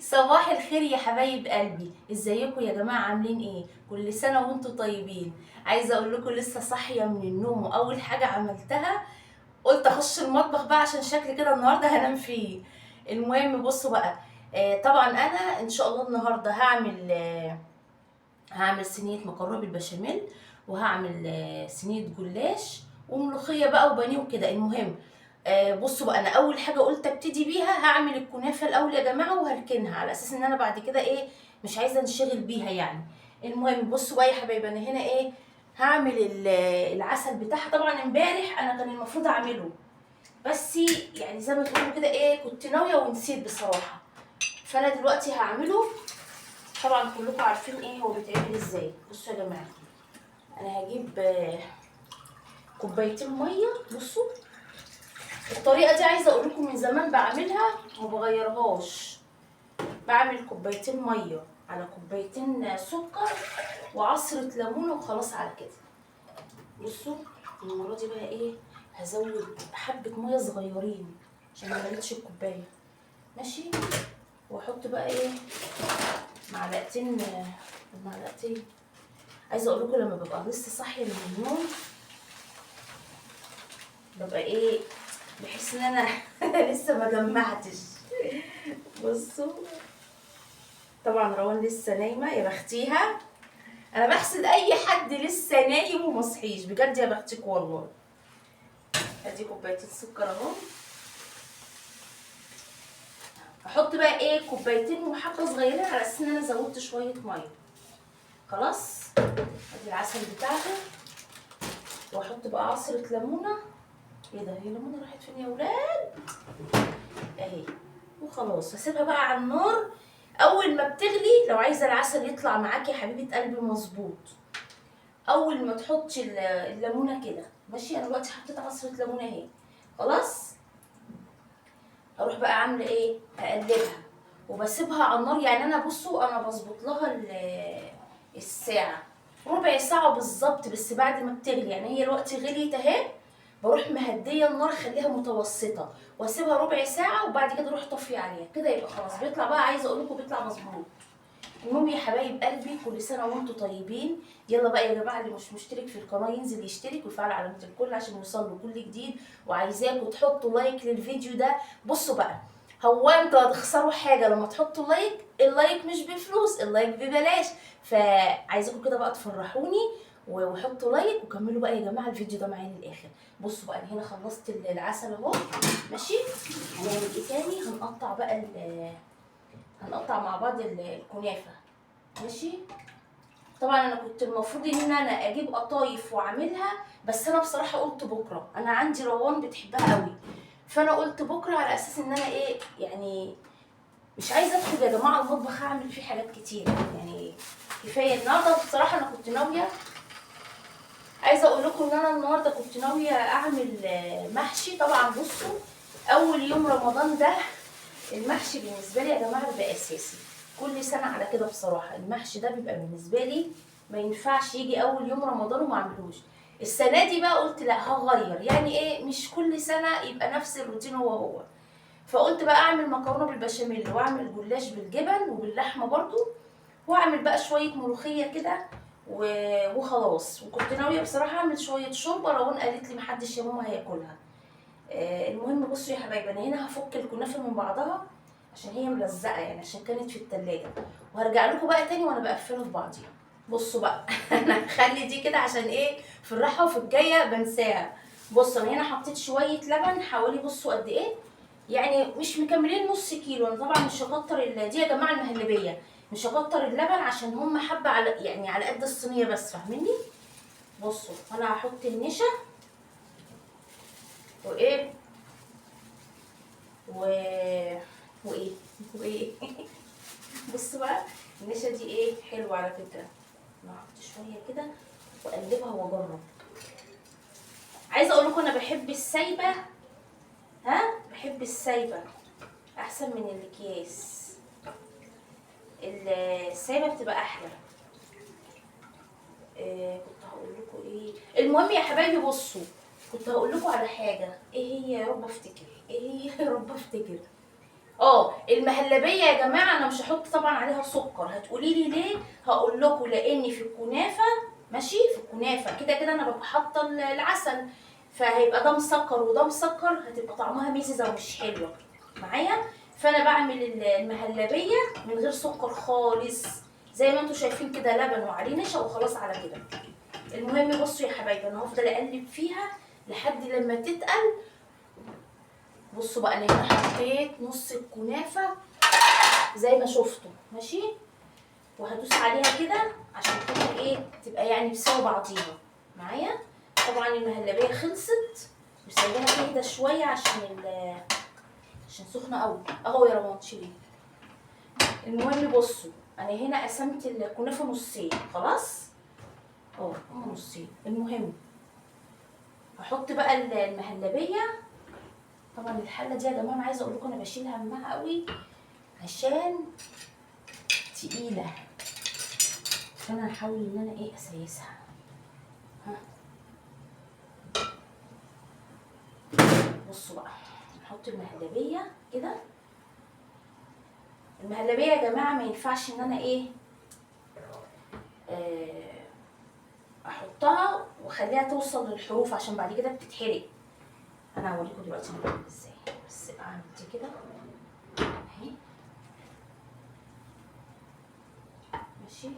صباح الخير يا حبايب قلبي، ازيكم يا جماعه؟ عاملين ايه؟ كل سنه وانتم طيبين. عايزه اقول لكم لسه صاحيه من النوم، واول حاجه عملتها قلت اخش المطبخ بقى عشان شكلي كده النهارده هنام فيه. المهم بصوا بقى. طبعا انا ان شاء الله النهارده هعمل صينيه مكرونه بالبشاميل، وهعمل صينيه جلاش وملوخيه بقى وبانيه وكده. المهم بصوا بقى، انا اول حاجه قلت ابتدي بيها هعمل الكنافه الاول يا جماعه، وهركنها على اساس ان انا بعد كده ايه، مش عايزه انشغل بيها يعني. المهم بصوا بقى يا حبايبي، انا هنا ايه، هعمل العسل بتاعها. طبعا امبارح انا كان المفروض اعمله، بس يعني زي ما تقولوا كده ايه، كنت ناويه ونسيت بصراحه. فانا دلوقتي هعمله. طبعا كلكم عارفين ايه هو بيتعمل ازاي. بصوا يا جماعه، انا هجيب كوبايتين ميه. بصوا الطريقه دي عايزه اقول لكم من زمان بعملها وما بغيرهاش. بعمل كوبايتين ميه على كوبايتين سكر وعصره ليمونه وخلاص على كده. بصوا المره دي بقى ايه، هزود حبه ميه صغيرين عشان ما مليتش الكوبايه. ماشي. واحط بقى ايه، معلقتين. عايزه اقول لكم لما ببقى لسه صاحيه من النوم ببقى ايه، بحس ان انا لسه ما جمعتش. بصوا طبعا روان لسه نايمه، يا بختيها. انا بحسد اي حد لسه نايم ومصحيش، بجد يا بختك والله. ادي كوبايتين سكر اهو. احط بقى ايه كوبايتين وحبه صغيرين على اساس ان انا زودت شويه ميه. خلاص. ادي العسل بتاعها. واحط بقى عصره ليمونه. ايه ده، هي الليمونه راحت فين يا ولاد؟ اهي. وخلاص هسيبها بقى على النار. اول ما بتغلي، لو عايزه العسل يطلع معاكي يا حبيبه قلبي مظبوط، اول ما تحطي الليمونه كده. ماشي. انا دلوقتي حطيت عصره ليمونه اهي. خلاص. اروح بقى عامله ايه، اقلبها وبسيبها على النار. يعني انا بصوا انا بظبط لها الساعه، ربع ساعه بالظبط، بس بعد ما بتغلي. يعني هي دلوقتي غليت اهي، بروح مهديه النار اخليها متوسطه واسيبها ربع ساعه، وبعد كده اروح طافيه عليها كده، يبقى خلاص بيطلع بقى. عايزه اقول لكم بيطلع مظبوط. المهم يا حبايب قلبي، كل سنه وانتم طيبين. يلا بقى يا جماعه، اللي مش مشترك في القناه ينزل يشترك ويفعل علامه الكل عشان يوصل له كل جديد. وعايزاكم تحطوا لايك للفيديو ده. بصوا بقى، هو انتوا هتخسروا حاجه لما تحطوا لايك؟ اللايك مش بفلوس، اللايك ببلاش. فعايزاكم كده بقى تفرحوني وحطوا لايك وكملوا بقى يا جماعه الفيديو ده معايا للاخر. بصوا بقى، انا هنا خلصت العسل اهو. ماشي. هنعمل ايه تاني؟ هنقطع بقى هنقطع مع بعض الكنافه. ماشي. طبعا انا كنت المفروض ان انا اجيب قطايف واعملها، بس انا بصراحه قلت بكره. انا عندي روان بتحبها قوي، فانا قلت بكره على اساس ان انا ايه يعني، مش عايزه ادخل يا جماعه المطبخ اعمل فيه حاجات كتير يعني. كفايه النهارده. بصراحه انا كنت ناويه، عايزه اقول لكم ان انا النهارده كنت ناويه اعمل محشي. طبعا بصوا، اول يوم رمضان ده المحشي بالنسبه لي يا جماعه بيبقى اساسي. كل سنه على كده بصراحه، المحشي ده بيبقى بالنسبه لي ما ينفعش يجي اول يوم رمضان وما اعملوش. السنه دي بقى قلت لا، هغير يعني ايه، مش كل سنه يبقى نفس الروتين هو. فقلت بقى اعمل مكرونه بالبشاميل، واعمل جلاش بالجبن وباللحمه برضو، واعمل بقى شويه ملوخيه كده وخلاص. وكنت ناويه بصراحه اعمل شويه شوربه، روان قالت لي محدش يا ماما هياكلها. المهم بصوا يا حبايبي، انا هنا هفك الكنافه من بعضها عشان هي ملزقه يعني، عشان كانت في التلاجة. وهرجع لكم بقى تاني وانا بقفلها في بعضيها. بصوا بقى انا هخلي دي كده عشان ايه، في الراحه وفي الجايه بنساها. بصوا انا هنا حطيت شويه لبن حوالي، بصوا قد ايه، يعني مش مكملين نص كيلو. انا طبعا مش هكتر دي يا جماعه المهلبيه، مش هكتر اللبن عشان هم حبه على يعني على قد الصينيه بس، فاهميني. بصوا انا هحط النشا وايه و... وايه وايه بصوا بقى، النشا دي ايه حلوه على فكره. انا هحط شويه كده واقلبها واجرب. عايزه اقول لكم انا بحب السايبه. ها، بحب السايبه احسن من الاكياس. السايبه بتبقى احلى. كنت هقول لكم ايه. المهم يا حبايبي بصوا، كنت هقول لكم على حاجه. ايه هي يا رب افتكر، ايه هي يا رب افتكر. المهلبيه يا جماعه انا مش هحط طبعا عليها سكر. هتقولي لي ليه؟ هقول لكم لان في الكنافه ماشي، في الكنافه كده كده انا ببقى حاطه العسل، فهيبقى ده مسكر وده مسكر، هتبقى طعمها ميزه ومش حلوه معايا. فانا بعمل المهلبيه من غير سكر خالص، زي ما انتم شايفين كده، لبن وعليه نشا وخلاص على كده. المهم بصوا يا حبايبي، انا هفضل اقلب فيها لحد لما تتقل. بصوا بقى انا هنا حطيت نص الكنافه زي ما شفتوا ماشي، وهدوس عليها كده عشان خاطر ايه تبقى يعني بسوا بعضيها معايا. طبعا المهلبيه خلصت وسايباها تهدى شويه عشان سخنه قوي اهو يا رمان شيلي. المهم بصوا انا هنا قسمت الكنافه نصين خلاص هم نصين. المهم هحط بقى المهلبيه. طبعا الحله دي يا جماعه انا عايزه اقول لكم انا بشيل همها قوي عشان تقيله، فانا هحاول ان انا ايه اسيسها. بصوا بقى نحط المهلبيه كده. المهلبيه يا جماعه ما ينفعش ان انا ايه احطها واخليها توصل للحروف عشان بعد كده بتتحرق. انا هوريكم دلوقتي انا بعمل ازاي، بس اعمل دي كده اهي ماشي.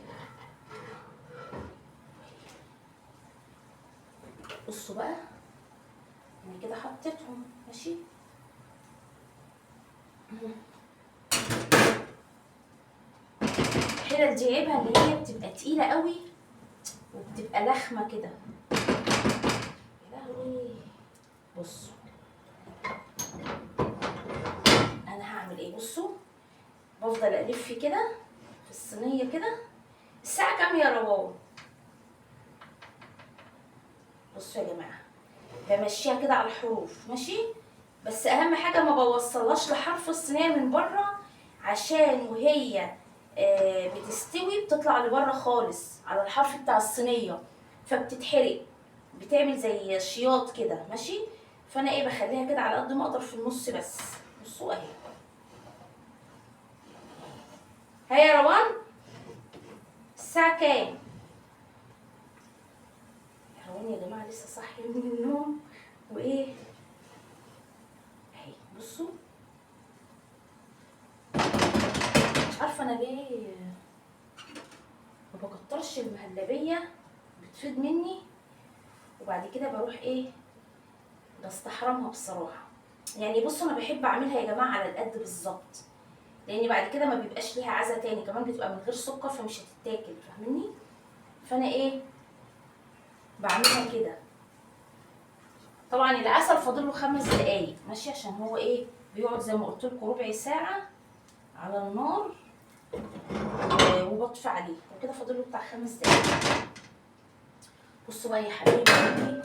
بصوا بقى انا كده حطيتهم ماشي. الحلل دي عيبها اللي هي بتبقى تقيله قوي وبتبقى لخمه كده يا لهوي. بصوا انا هعمل ايه، بصوا بفضل الف كده في الصينيه كده. الساعه كام يا روان؟ بصوا يا جماعه بمشيها كده على الحروف ماشي، بس اهم حاجه ما بوصلهاش لحرف الصينيه من بره عشان وهي بتستوي بتطلع لبره خالص على الحرف بتاع الصينيه فبتتحرق، بتعمل زي شياط كده ماشي. فانا ايه بخليها كده على قد ما اقدر في النص بس. بصوا اهي. ها يا روان الساعه كام؟ يا روان يا جماعه لسه صاحيه من النوم وايه اهي. بصوا مش عارفه انا ليه ما بكترش المهلبيه، بتفيد مني وبعد كده بروح ايه بستحرمها بصراحه. يعني بصوا انا بحب اعملها يا جماعه على القد بالظبط، لان بعد كده ما بيبقاش ليها عزه تاني، كمان بتبقى من غير سكر فمش هتتاكل فاهمني. فانا ايه بعملها كده. طبعا العسل فاضل له 5 دقايق ماشي، عشان هو ايه بيقعد زي ما قلت لكم ربع ساعه على النار وبطفي عليه وكده فاضل له بتاع 5 دقايق. بصوا بقى يا حبايبي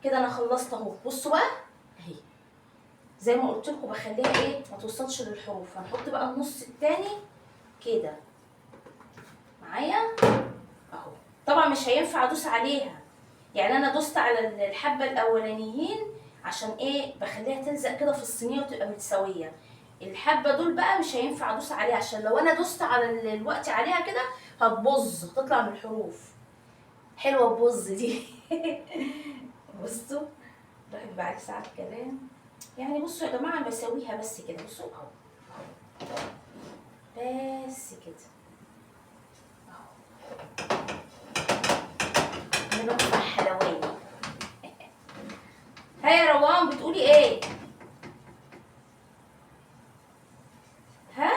كده انا خلصت اهو. بصوا بقى اهي زي ما قلت لكم بخليها ايه ما توصلش للحروف. هنحط بقى النص التاني كده معايا اهو. طبعا مش هينفع ادوس عليها، يعني انا دوست على الحبه الاولانيين عشان ايه بخليها تلزق كده في الصينيه وتبقى متساويه. الحبه دول بقى مش هينفع ادوس عليها عشان لو انا دوست على الوقت عليها كده هتبظ هتطلع من الحروف. حلوه البظ دي. بصوا الواحد بعد ساعات كلام يعني. بصوا يا جماعه بسويها بس كده. بصوا اهو بس كده اهو. انا بقطع حلواني. ها يا روان بتقولي ايه؟ ها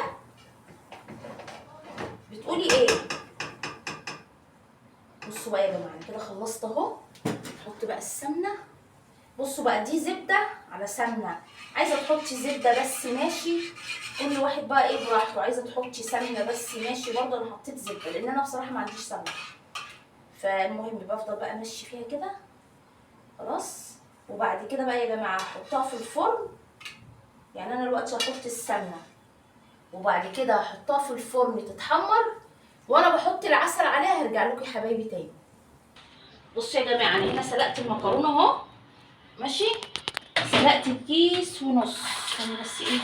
بتقولي ايه؟ بصوا بقى يا جماعه انا كده خلصت اهو. نحط بقى السمنه. بصوا بقى دي زبده على سمنه، عايزه تحطي زبده بس ماشي، كل واحد بقى ايه براحته. عايزه تحطي سمنه بس ماشي برضه. انا حطيت زبده لان انا بصراحه ما عنديش سمنه. فالمهم بفضل بقى امشي فيها كده خلاص. وبعد كده بقى يا جماعه احطها في الفرن. يعني انا دلوقتي هحط السمنه وبعد كده هحطها في الفرن تتحمر، وانا بحط العسل عليها. هرجع لكم يا حبايبي تاني. بصوا يا جماعه انا هنا سلقت المكرونه اهو ماشي. سلقت الكيس ونص. استني بس ايه،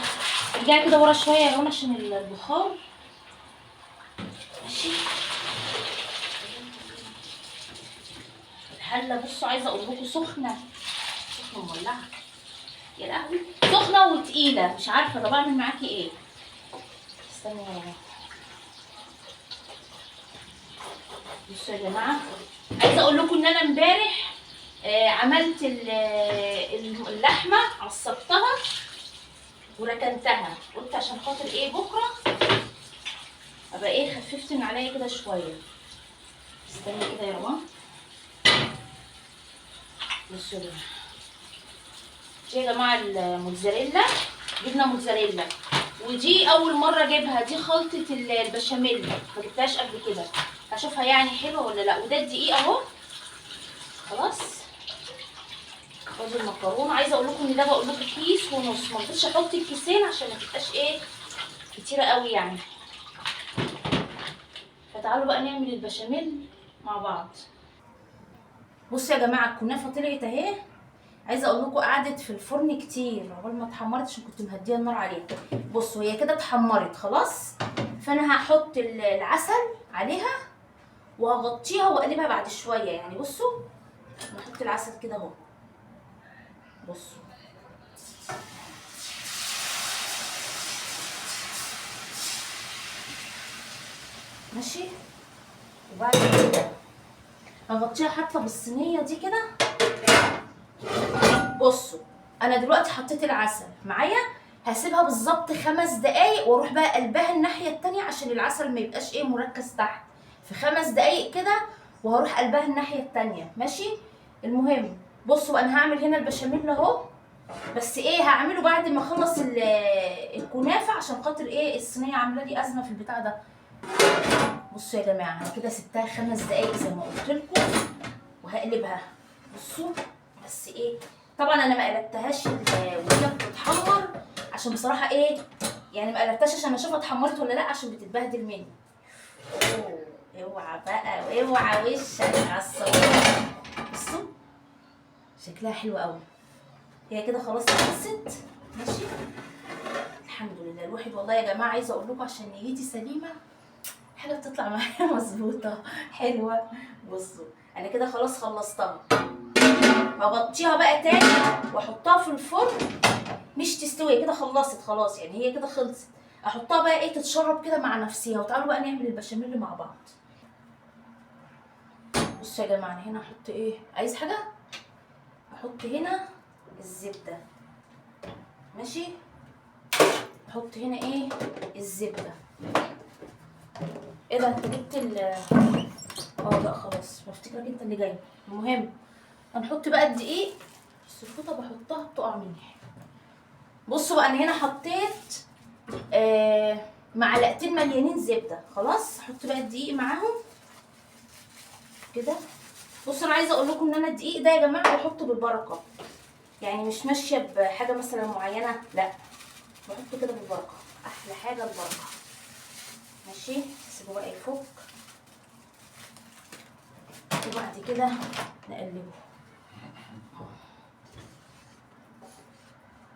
ارجعي كده ورا شويه يا رنا عشان البخار. ماشي. الحله بصوا عايزه اقول لكم سخنه مولعه، يا لهوي سخنه وتقيله، مش عارفه طب اعمل معاكي ايه. استني يا جماعه، بصوا يا جماعه، عايزه اقول لكم ان انا امبارح عملت اللحمه، عصقتها وركنتها، قلت عشان خاطر ايه بكره ابقى ايه خففت من عليا كده شويه. استني كده يا رمان. بصوا دي يا جماعه الموتزاريلا، جبنه موتزاريلا، ودي اول مره اجيبها، دي خلطه البشاميل، ما جبتهاش قبل كده، هشوفها يعني حلوه ولا لا. وده الدقيق اهو. خلاص خدوا المكرونه. عايزه اقول لكم ان ده بقول لكم كيس ونص، ما رضيتش احط الكيسين عشان ما تبقاش ايه كتيره قوي يعني. فتعالوا بقى نعمل البشاميل مع بعض. بصوا يا جماعه الكنافه طلعت اهي. عايزه اقول لكم قعدت في الفرن كتير عقبال ما اتحمرت عشان كنت مهديه النار عليها. بصوا هي كده اتحمرت خلاص، فانا هحط العسل عليها وهغطيها واقلبها بعد شويه يعني. بصوا نحط العسل كده اهو، بصوا ماشي. وبعد كده هغطيها حتى بالصينيه دي كده. بصوا انا دلوقتي حطيت العسل معايا، هسيبها بالظبط 5 دقايق واروح بقى قلبها الناحيه التانيه عشان العسل ما يبقاش ايه مركز تحت. في 5 دقايق كده وهروح قلبها الناحيه التانيه ماشي. المهم بصوا انا هعمل هنا البشاميل اهو، بس ايه هعمله بعد ما اخلص الكنافه عشان خاطر ايه الصينيه عامله لي ازمه في البتاع ده. بصوا يا جماعه انا كده سبتها 5 دقايق زي ما قلت لكم وهقلبها. بصوا بس ايه طبعا انا ما قلبتهاش وهي بتتحمر عشان بصراحه ايه يعني ما قلبتهاش عشان اشوفها اتحمرت ولا لا عشان بتتبهدل مني. اوعى بقى اوعى وشك على الصوره. بصوا شكلها حلو قوي. هي كده خلاص خلصت ماشي. الحمد لله الواحد والله يا جماعه عايزه اقول لكم عشان نيتي سليمه حاجه بتطلع معايا مظبوطه حلوه. بصوا انا كده خلاص خلصتها، هغطيها بقى تاني واحطها في الفرن مش تستوي كده خلصت خلاص يعني هي كده خلصت. احطها بقى ايه تتشرب كده مع نفسها. وتعالوا بقى نعمل البشاميل مع بعض. بصوا يا جماعه انا هنا احط ايه، عايز حاجه احط هنا الزبده ماشي. احط هنا ايه الزبده. ايه ده انت جبت لا خلاص بفتكرك انت اللي جاي. المهم هنحط بقى الدقيق، السلفوطه بحطها بتقع مني. بصوا بقى انا هنا حطيت معلقتين مليانين زبده. خلاص احط بقى الدقيق معاهم كده. بصوا انا عايزه اقول لكم ان انا الدقيق ده يا جماعه بحطه بالبركه، يعني مش ماشيه بحاجه مثلا معينه، لا بحطه كده بالبركه، احلى حاجه البركه ماشي. سيبه بقى يفك وبعد كده نقلبه.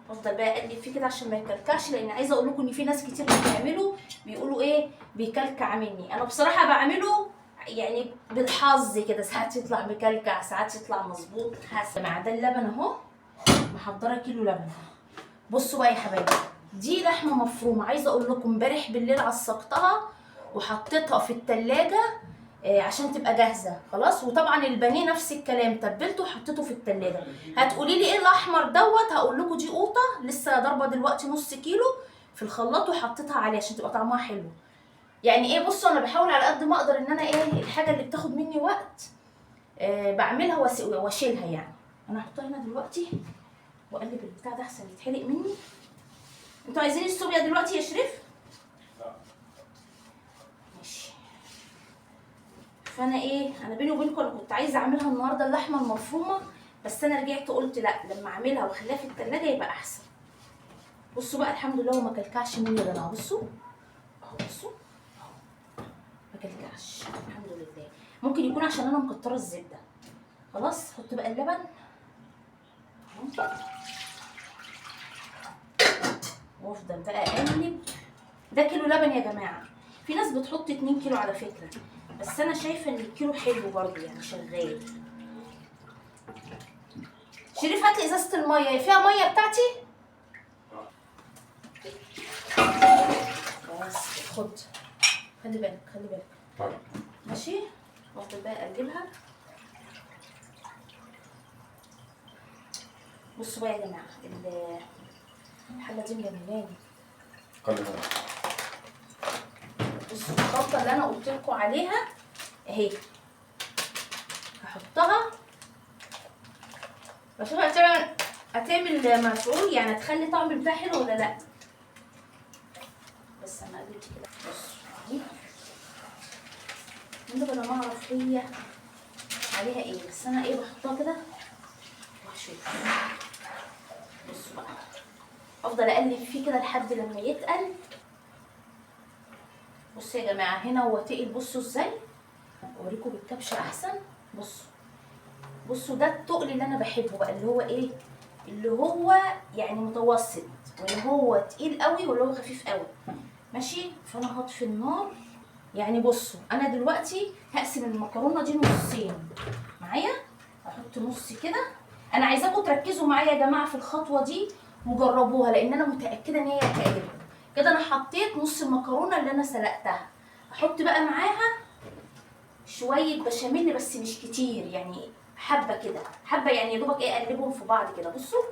افضل بقى اقلب فيه كده عشان ما يكلكعش، لان عايزه اقول لكم ان في ناس كتير بتعمله بيقولوا ايه بيكلكع مني. انا بصراحه بعمله يعني بالحظ كده، ساعات يطلع مكلكع ساعات يطلع مظبوط حسب. مع ده اللبن اهو محضره كيلو لبن. بصوا بقى يا حبايبي دي لحمه مفرومه، عايزه اقول لكم امبارح بالليل عصقتها وحطيتها في التلاجة عشان تبقى جاهزه خلاص. وطبعا البانيه نفس الكلام تبلته وحطيته في التلاجة. هتقولي لي ايه الاحمر دوت، هقول لكم دي قوطه لسه ضاربه دلوقتي نص كيلو في الخلاط وحطيتها عليه عشان تبقى طعمها حلو يعني. ايه بصوا انا بحاول على قد ما اقدر ان انا ايه الحاجه اللي بتاخد مني وقت بعملها واشيلها يعني. انا هحطها هنا دلوقتي واقلب البتاع ده احسن يتحرق مني. انتوا عايزين الصوبيا دلوقتي يا شريف؟ لا ماشي. فانا ايه انا بيني وبينكم انا كنت عايزه اعملها النهارده اللحمه المفرومه، بس انا رجعت قلت لا لما اعملها واخليها في التلاجة يبقى احسن. بصوا بقى الحمد لله وما كلكعش مني يا جماعه. بصوا اهو بصوا اهو ما كلكعش الحمد لله. ممكن يكون عشان انا مكتره الزبده. خلاص حط بقى اللبن اهو وافضل بقى اقلب. ده كيلو لبن يا جماعه، في ناس بتحط 2 كيلو على فكره، بس انا شايفه ان الكيلو حلو برضه يعني شغال. شريف هات لي ازازه الميه، هي فيها ميه بتاعتي؟ بس خد، خلي بالك خلي بالك. ماشي، وافضل بقى اقلبها. بصوا بقى يا جماعه، الحله دي مجنناني. بصوا الخلطه اللي انا قلت لكم عليها اهي، هحطها بشوفها هتعمل مفعول، يعني هتخلي طعم البتاع حلو ولا لا. بس انا قلبت كده. بصوا اهي، من قبل ما اعرف هي عليها ايه، بس انا ايه بحطها كده وهشوف. بصوا بقى، افضل اقلب فيه كده لحد لما يتقل. بصوا يا جماعه هنا هو تقل، بصوا ازاي، اوريكم بالكبشه احسن. بصوا ده التقل اللي انا بحبه بقى، اللي هو ايه، اللي هو يعني متوسط، ولا هو تقيل قوي ولا هو خفيف قوي. ماشي، فانا هطفي النار. يعني بصوا انا دلوقتي هقسم المكرونه دي نصين معايا، احط نص كده. انا عايزاكم تركزوا معايا يا جماعه في الخطوه دي وجربوها، لان انا متاكده ان هي هتعجبكم. كده انا حطيت نص المكرونه اللي انا سلقتها، احط بقى معاها شويه بشاميل بس مش كتير، يعني حبه كده حبه، يعني يا دوبك ايه اقلبهم في بعض كده. بصوا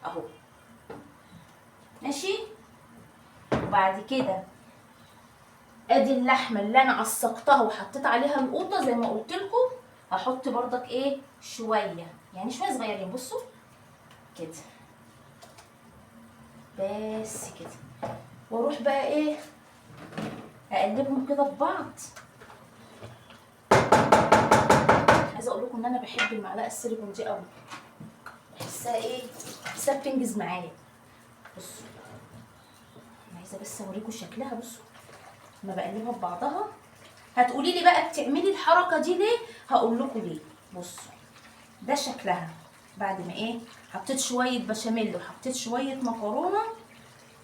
اهو، ماشي. وبعد كده ادي اللحمه اللي انا عصقتها وحطيت عليها القوطه زي ما قلت لكم، هحط بردك ايه شويه، يعني شويه صغيرين. بصوا كده، بس كده. واروح بقى ايه اقلبهم كده في بعض. عايزه اقول لكم ان انا بحب المعلقه السيليكون دي قوي، بحسها ايه، بحسها بتنجز معايا. بصوا انا عايزه بس اوريكم شكلها. بصوا لما بقلبها ببعضها، هتقولي لي بقى بتعملي الحركه دي ليه، هقول لكم ليه. بصوا ده شكلها بعد ما ايه حطيت شويه بشاميل وحطيت شويه مكرونه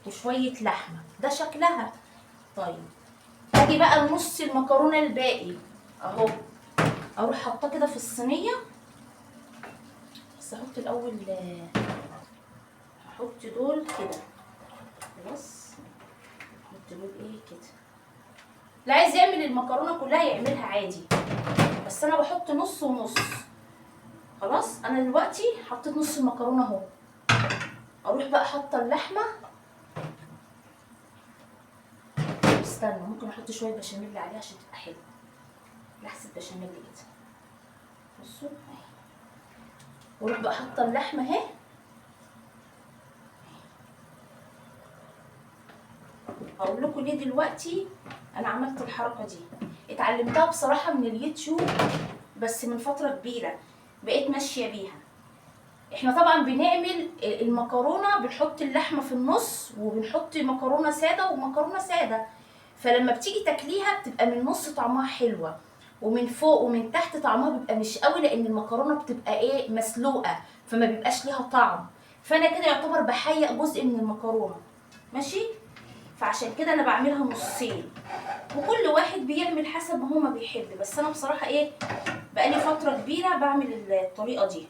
وشويه لحمه، ده شكلها. طيب اجي بقى لنص المكرونه الباقي اهو، اروح حاطاه كده في الصينيه. بس احط الاول، هحط دول كده خلاص، احط دول ايه كده. اللي عايز يعمل المكرونه كلها يعملها عادي، بس انا بحط نص ونص. خلاص انا دلوقتي حطيت نص المكرونه اهو، اروح بقى حاطه اللحمه. استنوا، ممكن احط شويه بشاميل عليها عشان تبقى حلوه، لحسه بشاميل كده. بصوا اهي، واروح بقى حاطه اللحمه اهي. هقول لكم ليه دلوقتي انا عملت الحركه دي. اتعلمتها بصراحه من اليوتيوب، بس من فتره كبيره بقيت ماشيه بيها. احنا طبعا بنعمل المكرونه بنحط اللحمه في النص، وبنحط مكرونه ساده ومكرونه ساده، فلما بتيجي تاكليها بتبقى من النص طعمها حلوه، ومن فوق ومن تحت طعمها بيبقى مش قوي، لان المكرونه بتبقى ايه مسلوقه، فما بيبقاش ليها طعم. فانا كده يعتبر بحيق جزء من المكرونه، ماشي. فعشان كده انا بعملها نصين، وكل واحد بيعمل حسب ما هو ما بيحب. بس انا بصراحه ايه بقالي فتره كبيره بعمل الطريقه دي.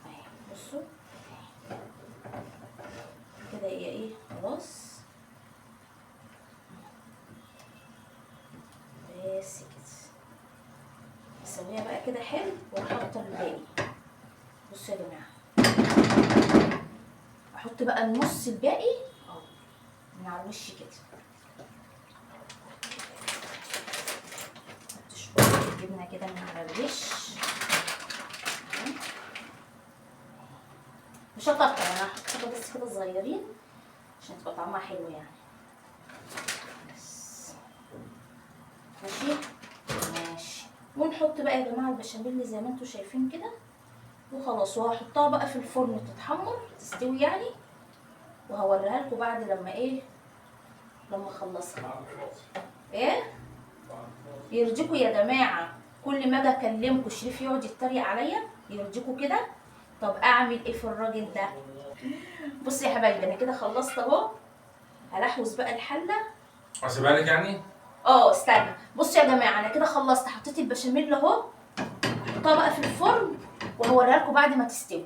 اهي بصوا كده هي ايه خلاص، بس كده. اسويها بقى كده حلو واحط الباقي. بصوا يا جماعه، احط بقى النص الباقي اهو من على الوش كده. احط شويه جبنه كده من على الوش، مش هكتر، انا هحط بس كده صغيرين عشان تبقى طعمها حلو يعني. بس ماشي ماشي. ونحط بقى يا جماعه البشاميل زي ما انتم شايفين كده وخلاص، وهحطها بقى في الفرن تتحمر تستوي يعني، وهوريها لكم بعد لما ايه، لما اخلصها. ايه يرضيكوا يا جماعه؟ كل ما اجي اكلمكم شريف يقعد يتريق عليا، يرضيكوا كده؟ طب اعمل ايه في الراجل ده؟ بصوا يا حبايبي انا كده خلصت اهو. هلحوز بقى الحله. اسيبها لك يعني؟ استنى. بصوا يا جماعه انا كده خلصت، حطيت البشاميل اهو. هحطها بقى في الفرن وهوريها لكم بعد ما تستوي.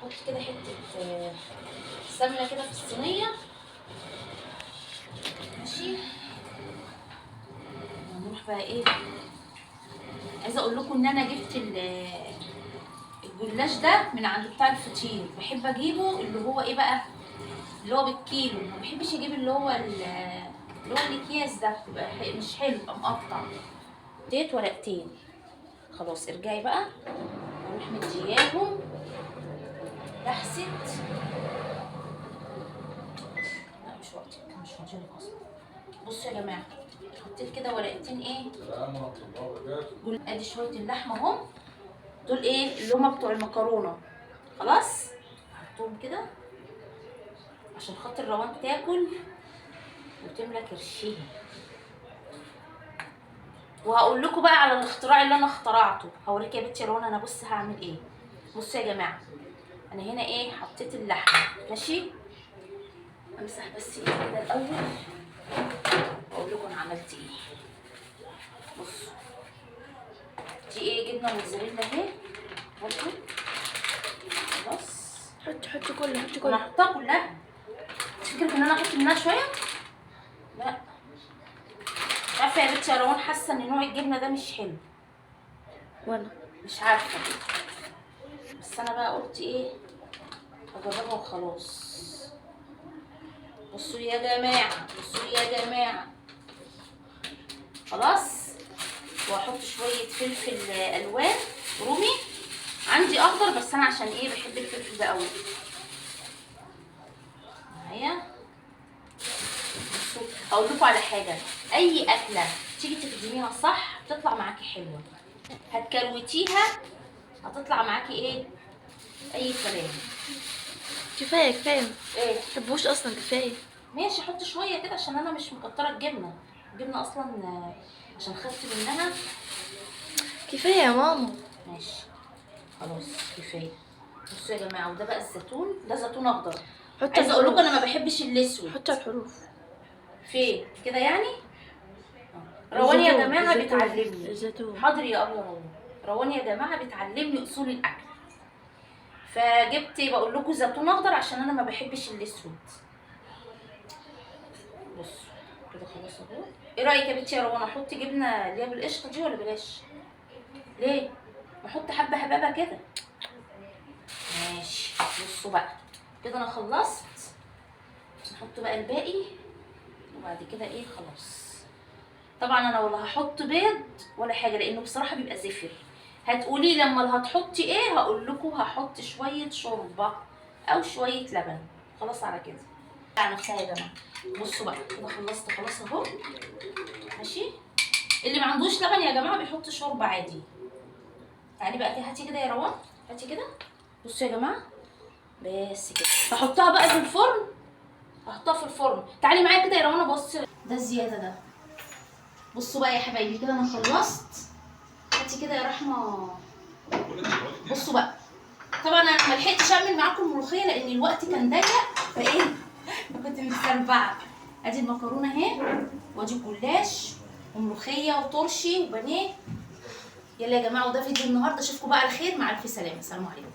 احط كده حته سمنه كده في الصينيه. ماشي. هنروح بقى ايه، عايزه اقول لكم ان انا جبت الجلاش ده من عند بتاع الفطير. بحب اجيبه اللي هو ايه بقى، اللي هو بالكيلو. ما بحبش اجيب اللي هو الاكياس ده، بيبقى مش حلو، بيبقى مقطع. اديت ورقتين. خلاص ارجعي بقى. اروح مدياهم لحست. لا مش وقتي، مش فاضيلك اصلا. بصوا يا جماعه حطيت كده ورقتين ايه، ادي شويه اللحمه اهم. دول ايه اللي هما بتوع المكرونه. خلاص حطهم كده عشان خاطر روان تاكل وتملى كرشيها. وهقول لكم بقى على الاختراع اللي انا اخترعته. هوريك يا بنتي روان انا بص هعمل ايه. بصوا يا جماعه انا هنا ايه، حطيت اللحمه. ماشي. امسح بس ايدي كده الاول واقول لكم انا عملت ايه. بصوا دي ايه، جبنه موتزاريلا اهي برضه. خلاص حطي كله انا هحطها كلها. تفكرك ان انا احط منها شويه؟ لا. عارفه يا بنتي يا روان حاسه ان نوع الجبنه ده مش حلو. وانا مش عارفه بس انا بقى قلت ايه اجربها وخلاص. بصوا يا جماعه، بصوا يا جماعه. خلاص. واحط شويه فلفل الوان رومي. عندي اخضر بس انا عشان ايه بحب الفلفل ده قوي. معايا. بصوا هقول لكم على حاجه. اي اكله تيجي تخدميها صح بتطلع معاكي حلوه. هتكروتيها هتطلع معاكي ايه، اي كلام. كفايه كفايه. ايه متحبوش اصلا، كفايه. ماشي. حط شويه كده عشان انا مش مكتره الجبنه. الجبنه اصلا عشان خدت منها. كفايه يا ماما. ماشي خلاص كفايه. بصوا يا جماعه وده بقى الزيتون، ده زيتون اخضر. عايزه اقول لكم انا ما بحبش الاسود. حطي الحروف فين كده يعني. روان يا جماعه بتعلمني. الزيتون. حاضر يا ابله روان. روان يا جماعه بتعلمني اصول الاكل. فجبت بقول لكم زيتون اخضر عشان انا ما بحبش الاسود. بصوا كده خلاص اهو. ايه رايك يا بنتي يا روان احط جبنه اللي هي بالقشطه دي ولا بلاش؟ ليه؟ بحط حبه حبابه كده. ماشي. بصوا بقى كده انا خلصت. نحط بقى الباقي وبعد كده ايه خلاص. طبعا انا ولا هحط بيض ولا حاجه لانه بصراحه بيبقى زفر. هتقولي لما هتحطي ايه، هقول لكم هحط شويه شوربه او شويه لبن. خلاص على كده على نفسها يا جماعه. بصوا بقى كده خلصت خلاص اهو. ماشي. اللي ما عندوش لبن يا جماعه بيحط شوربه عادي. تعالي بقى كده هاتي كده يا روان، هاتي كده. بصوا يا جماعه بس كده. هحطها بقى في الفرن. هحطها في الفرن. تعالي معايا كده يا روان. بص ده الزياده ده. بصوا بقى يا حبايبي كده انا خلصت. هاتي كده يا رحمه. بصوا بقى طبعا انا ما لحقتش اعمل معاكم الملوخيه لان الوقت كان ضيق فايه كنت متسربعه. ادي المكرونه اهي وادي الجلاش وملوخيه وطرشي وبانيه. يلا يا جماعه وده فيديو النهارده. اشوفكم بقى على خير. مع الف سلامه. السلام عليكم.